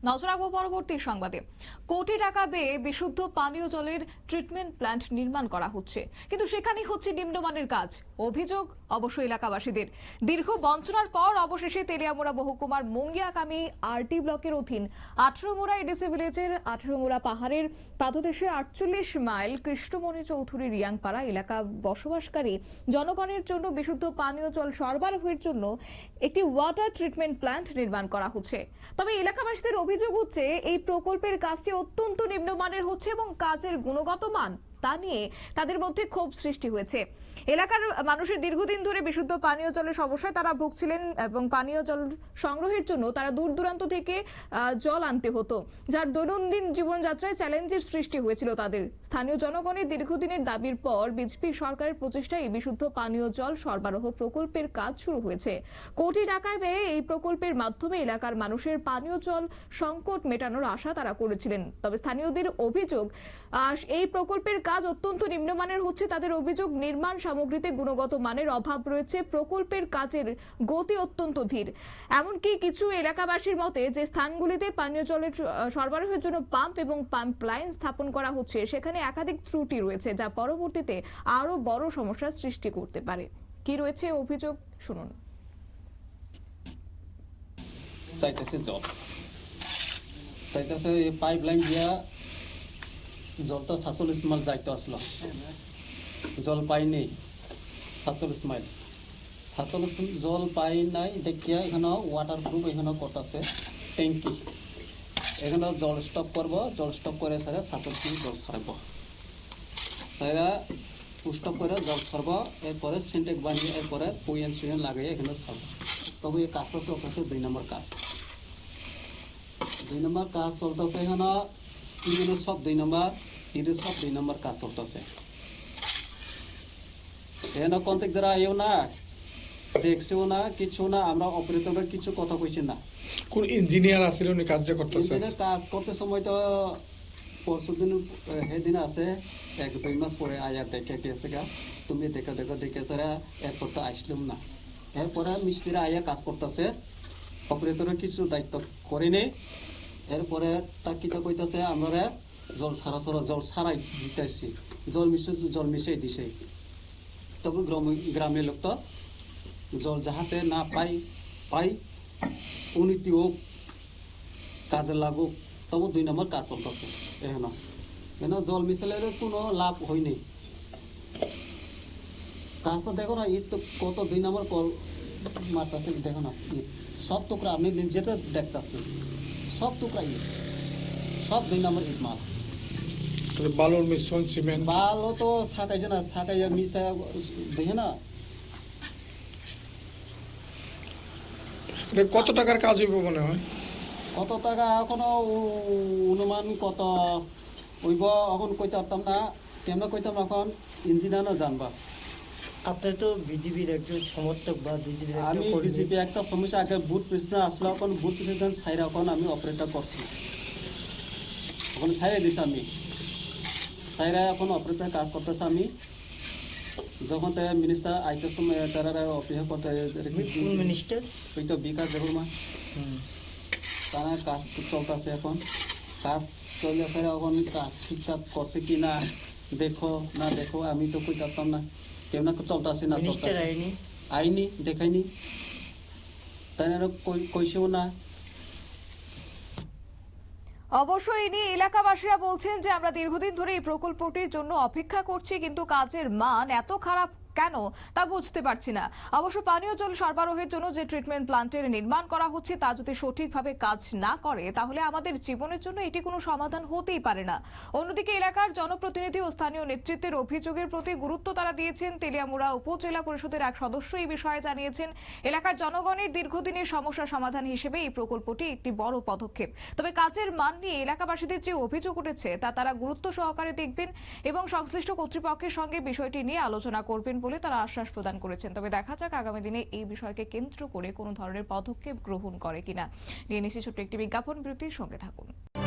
নজর রাখবো পরবর্তী সংবাদে। কোটি টাকা ব্যয়ে বিশুদ্ধ পানীয় জলের ট্রিটমেন্ট প্ল্যান্ট নির্মাণ করা হচ্ছে, কিন্তু সেখানেই হচ্ছে নিম্নমানের কাজ। অভিযোগ অবশ্য এলাকাবাসীদের। দীর্ঘ বঞ্চনার পর অবশেষে তেলিয়ামুড়া মহকুমার মুঙ্গিয়াকামী আরটি ব্লকের অধীন 18মুড়া এডিসি ভিলেজের 18মুড়া পাহাড়ের পাদদেশে 48 মাইল কৃষ্ণমণি চৌধুরী রিয়াংপাড়া এলাকা বসবাসকারী জনগণের জন্য বিশুদ্ধ পানীয় জল সরবরাহের জন্য একটি ওয়াটার ট্রিটমেন্ট প্ল্যান্ট নির্মাণ করা হচ্ছে। তবে এলাকাবাসীদের অভিযোগ হচ্ছে এই প্রকল্পের কাজটি অত্যন্ত নিম্নমানের হচ্ছে এবং কাজের গুণগত মান তা নিয়ে তাদের মধ্যে ক্ষোভ সৃষ্টি হয়েছে। এলাকার মানুষের দীর্ঘদিন ধরে বিশুদ্ধ পানীয় জলের সমস্যায় তারা ভুগছিলেন এবং পানীয় জল সংগ্রহের জন্য তারা দূর দূরান্ত থেকে জল আনতে হতো, যার দৈনন্দিন জীবনযাত্রায় চ্যালেঞ্জের সৃষ্টি হয়েছিল তাদের। স্থানীয় জনগণের দীর্ঘদিনের দাবির পর বিজেপি সরকারের প্রচেষ্টায় এই বিশুদ্ধ পানীয় জল সরবরাহ প্রকল্পের কাজ শুরু হয়েছে। কোটি টাকায় ব্যয়ে এই প্রকল্পের মাধ্যমে এলাকার মানুষের পানীয় জল সংকট মেটানোর আশা তারা করেছিলেন। তবে স্থানীয়দের অভিযোগ এই প্রকল্পের কাজ অত্যন্ত নিম্নমানের হচ্ছে। তাদের অভিযোগ নির্মাণ সামগ্রীতে গুণগত মানের অভাব রয়েছে, প্রকল্পের কাজের গতি অত্যন্ত ধীর। এমনকি কিছু এলাকাবাসীর মতে যে স্থানগুলিতে পানীয় জলের সরবরাহের জন্য পাম্প এবং পাম্প লাইন স্থাপন করা হচ্ছে সেখানে একাধিক ত্রুটি রয়েছে, যা পরবর্তীতে আরো বড় সমস্যার সৃষ্টি করতে পারে। কি রয়েছে অভিযোগ শুনুন। চাইতেছে এই পাইপ লাইন দিয়া জলটা 47 মাইল যাইতে আসলো, জল পাইনি 47 মাইল। 47 জল পাই নাই দেখিয়া এখানে ওয়াটার প্রুফ এখানে করতেছে ট্যাঙ্কি, এখানে জল স্টপ করব, জল স্টপ করে সারা 47 জল ছাড়ব, সারা স্টপ করে জল ছাড়ব, এরপরে সিনটেক বানিয়ে এরপরে পুইন সুইন লাগিয়ে এখানে ছাড়ব। তবে এই কাজটা চলতেছে 2 নম্বর কাজ। 2 নম্বর কাজ চলতেছে এখানে সিমেন্টের সব 2 নম্বর, ইটের সব 2 নম্বর কাজ চলতেছে। এখানে কন্ট্রাক্ট দ্বারা আইও না, দেখছেও না, কিছু না, আমরা অপারেটরের কিছু কথা কইছি না। কোন ইঞ্জিনিয়ার আছিল উনি কাজ করতেছে? ইঞ্জিনিয়ার কাজ করতে সময় তো পরশুদিন সেদিন আছে 1-2 মাস পরে আয়া দেখে গেছে গা, তুমি দেখে স্যার, এরপর তো আসলাম না। এরপরে মিস্ত্রিরা আয়া কাজ করতেছে, অপারেটরের কিছু দায়িত্ব করেনি। এরপরে তার কিতা কইতাছে আমরা জল ছাড়াই দিতেছি, জল মিশাই দিছে। তবে গ্রামের লোক তো জল যাহাতে না পাই উন্নতি হোক, কাজে লাগুক, তবু 2 নম্বর কাজ চলতেছে। এখানে জল মিশালে কোনো লাভ হয়নি। কাজটা দেখো না, ইট তো কত 2 নম্বর কল মারতেছে, দেখো না ইট সব টুকরা, আপনি যেটা দেখতেছেন সব টুকরা ইট, সব 2 নম্বর ইট মাল। বালুর মিশ্রণ সিমেন্ট, বালু তো ছাকাইছে না, ছাকাইয়া মিশা দেখে না। কত টাকার কাজ হইব মনে হয়? কত টাকা এখনো অনুমান কত হইব এখন কইতে পারতাম না, কেমন কইতাম এখন ইঞ্জিনিয়ারও জানবা। আপনি তো বিজেপির একজন সমর্থক বা বিজেপির? আমি বিজেপি একটা সমস্যা আগে বুথ প্রেসিডেন্ট আসলো, এখন বুথ প্রেসিডেন্ট সাইরা এখন আমি অপারেটর করছি, এখন সাইরা দিছি আমি, সাইরা এখন অপারেটর কাজ করতেছে। আমি যখন মিনিস্টার আইতে সময় তারা অপেক্ষা করতে মিনিস্টার ওই তো বিকাশ দেবর্মা, তারা কাজ চলতেছে। এখন কাজ চলেছে, এখন কাজ ঠিকঠাক করছে কি না দেখো না দেখো, আমি তো কই পারতাম না, কেমন চলতেছে না চলতেছে আইনি দেখাইনি, তাই কইছেও না। অবশ্যই এই নিয়ে এলাকাবাসীরা বলছেন যে আমরা দীর্ঘদিন ধরে এই প্রকল্পটির জন্য অপেক্ষা করছি, কিন্তু কাজের মান এত খারাপ কেন তা বুঝতে পারছি না। অবশ্য পানীয় জল সরবরাহের জন্য যে ট্রিটমেন্ট প্ল্যান্টের নির্মাণ করা হচ্ছে তা যদি সঠিকভাবে কাজ না করে তাহলে আমাদের জীবনের জন্য এটি কোনো সমাধান হতেই পারে না। অন্যদিকে এলাকার জনপ্রতিনিধি ও স্থানীয় নেতৃত্বের অভিযোগের প্রতি গুরুত্ব তারা দিয়েছেন। তেলিয়ামুড়া উপজেলা পরিষদের এক সদস্য এই বিষয়ে জানিয়েছেন, এলাকার জনগণের দীর্ঘদিনের সমস্যা সমাধান হিসেবে এই প্রকল্পটি একটি বড় পদক্ষেপ। তবে কাজের মান নিয়ে এলাকাবাসীদের যে অভিযোগ উঠেছে তা তারা গুরুত্ব সহকারে দেখবেন এবং সংশ্লিষ্ট কর্তৃপক্ষের সঙ্গে বিষয়টি নিয়ে আলোচনা করবেন বলে তারা আশ্বাস প্রদান করেছেন। তবে দেখা যাক আগামী দিনে এই বিষয়কে কেন্দ্র করে কোনো ধরনের পদক্ষেপ গ্রহণ করে কিনা। নিয়ে নিচ্ছি ছোট্ট একটি বিজ্ঞাপন বিরতির, সঙ্গে থাকুন।